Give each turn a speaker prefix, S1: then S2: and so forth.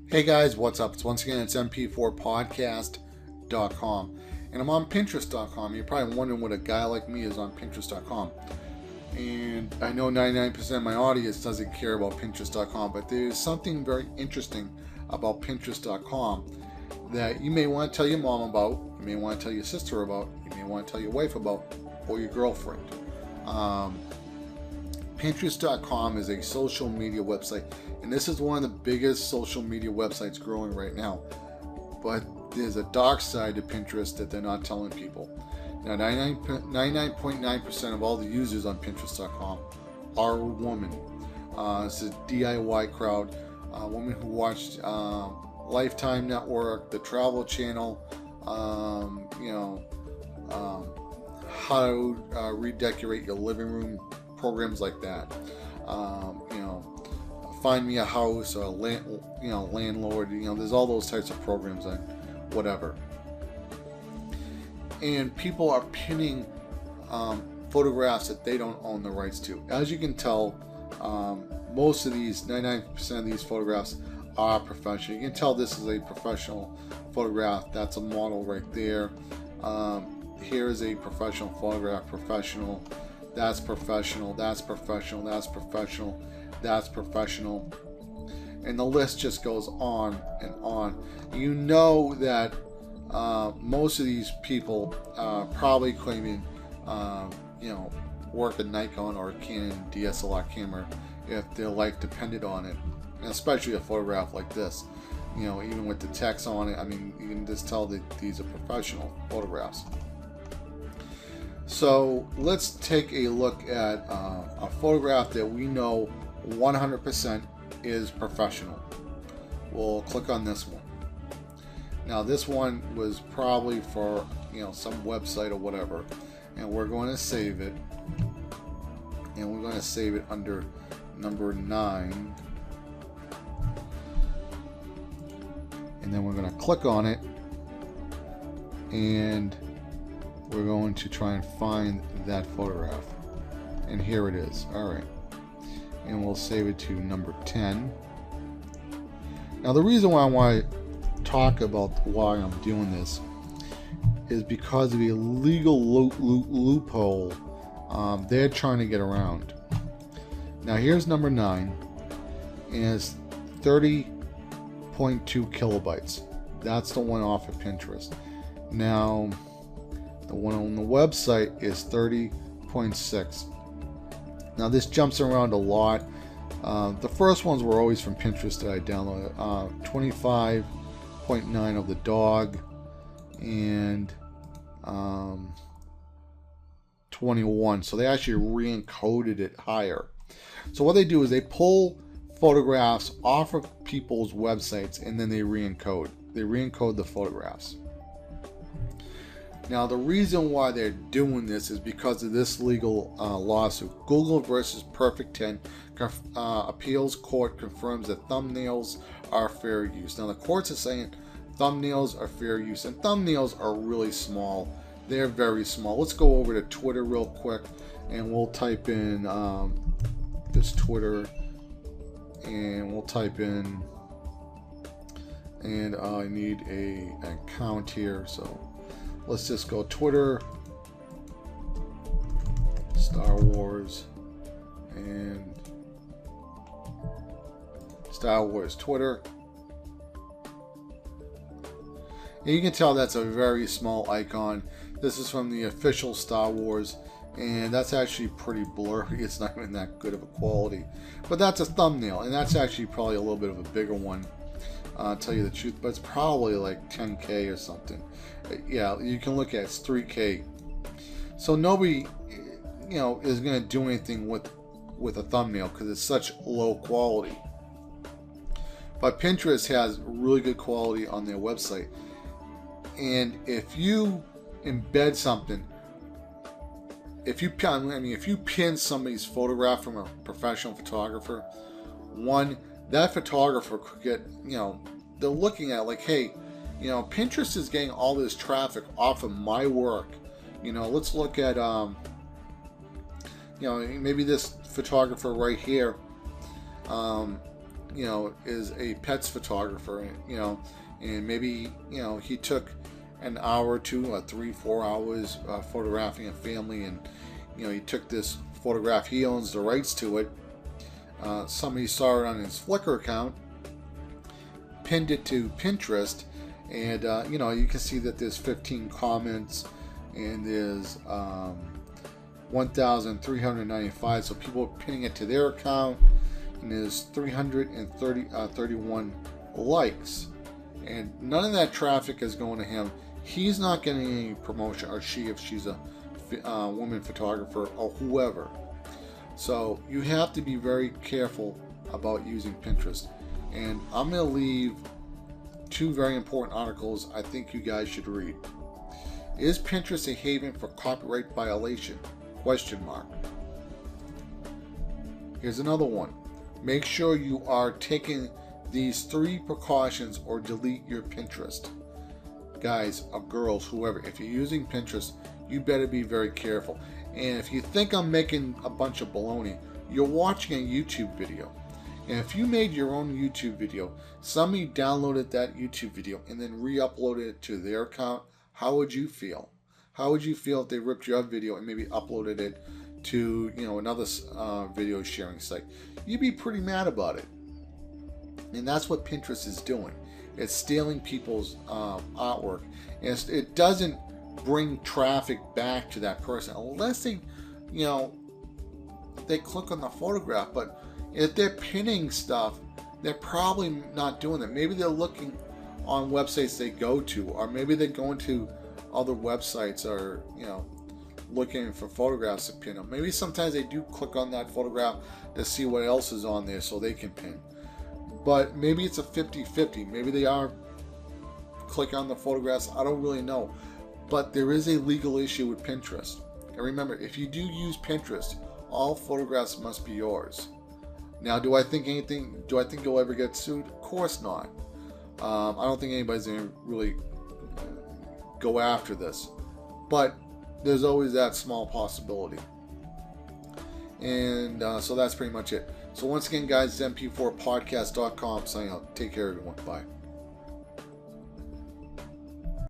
S1: Hey guys, what's up? Once again, it's mp4podcast.com, and I'm on Pinterest.com. You're probably wondering what a guy like me is on Pinterest.com. And I know 99% of my audience doesn't care about Pinterest.com, but there's something very interesting about Pinterest.com that you may want to tell your mom about, you may want to tell your sister about, you may want to tell your wife about, or your girlfriend. Pinterest.com is a social media website, and this is one of the biggest social media websites growing right now. But there's a dark side to Pinterest that they're not telling people. Now, 99.9% of all the users on Pinterest.com are women. It's a DIY crowd, women who watched Lifetime Network, the Travel Channel, how to redecorate your living room, programs like that. Find me a house, or landlord. There's all those types of programs on whatever. And people are pinning photographs that they don't own the rights to. As you can tell, most of these, 99% of these photographs are professional. You can tell this is a professional photograph. That's a model right there. Here is a professional photograph. Professional. That's professional, that's professional, that's professional, that's professional. And the list just goes on and on. You know that most of these people probably claiming, work a Nikon or a Canon DSLR camera if their life depended on it. And especially a photograph like this. Even with the text on it, you can just tell that these are professional photographs. So let's take a look at a photograph that we know 100% is professional. We'll click on this one. Now this one was probably for some website or whatever, and we're going to save it, and we're going to save it under number 9, and then we're going to click on it, and we're going to try and find that photograph, and here it is. Alright, and we'll save it to number 10. Now the reason why I want to talk about why I'm doing this is because of the illegal loophole they're trying to get around. Now here's number 9, and it's 30.2 kilobytes. That's the one off of Pinterest. Now the one on the website is 30.6. Now this jumps around a lot. The first ones were always from Pinterest that I downloaded. 25.9 of the dog, and 21. So they actually re-encoded it higher. So what they do is they pull photographs off of people's websites, and then they re-encode. They re-encode the photographs. Now, the reason why they're doing this is because of this legal lawsuit. Google versus Perfect 10 appeals court confirms that thumbnails are fair use. Now, the courts are saying thumbnails are fair use, and thumbnails are really small. They're very small. Let's go over to Twitter real quick, and we'll type in this Twitter, and we'll type in, and I need an account here, so let's just go Twitter, Star Wars, and Star Wars Twitter. And you can tell that's a very small icon. This is from the official Star Wars, and that's actually pretty blurry. It's not even that good of a quality. But that's a thumbnail, and that's actually probably a little bit of a bigger one. I'll tell you the truth, but it's probably like 10K or something. Yeah, you can look at it, it's 3K. So nobody, is going to do anything with a thumbnail because it's such low quality. But Pinterest has really good quality on their website, and if you embed something, if you pin somebody's photograph from a professional photographer, that photographer could get, they're looking at like, hey, Pinterest is getting all this traffic off of my work. Let's look at, maybe this photographer right here is a pets photographer, and maybe, he took an hour or two, 3-4 hours photographing a family, and, he took this photograph, he owns the rights to it. Somebody saw it on his Flickr account, pinned it to Pinterest, and, you can see that there's 15 comments, and there's 1,395, so people are pinning it to their account, and there's 331 likes, and none of that traffic is going to him. He's not getting any promotion, or she, if she's a woman photographer, or whoever. So you have to be very careful about using Pinterest. And I'm going to leave 2 very important articles I think you guys should read. Is Pinterest a haven for copyright violation? Question mark. Here's another one. Make sure you are taking these 3 precautions or delete your Pinterest. Guys or girls, whoever, if you're using Pinterest, you better be very careful. And if you think I'm making a bunch of baloney, you're watching a YouTube video. And if you made your own YouTube video, somebody downloaded that YouTube video and then re-uploaded it to their account, how would you feel? How would you feel if they ripped your video and maybe uploaded it to, another video sharing site? You'd be pretty mad about it. And that's what Pinterest is doing. It's stealing people's artwork. And it doesn't bring traffic back to that person unless they, they click on the photograph. But if they're pinning stuff, they're probably not doing that. Maybe they're looking on websites they go to, or maybe they're going to other websites, or looking for photographs to pin them. Maybe sometimes they do click on that photograph to see what else is on there so they can pin. But maybe it's a 50-50. Maybe they are clicking on the photographs. I don't really know. But there is a legal issue with Pinterest. And remember, if you do use Pinterest, all photographs must be yours. Now, do I think you'll ever get sued? Of course not. I don't think anybody's going to really go after this. But there's always that small possibility. And so that's pretty much it. So once again, guys, mp4podcast.com. Signing out. Take care, everyone. Bye.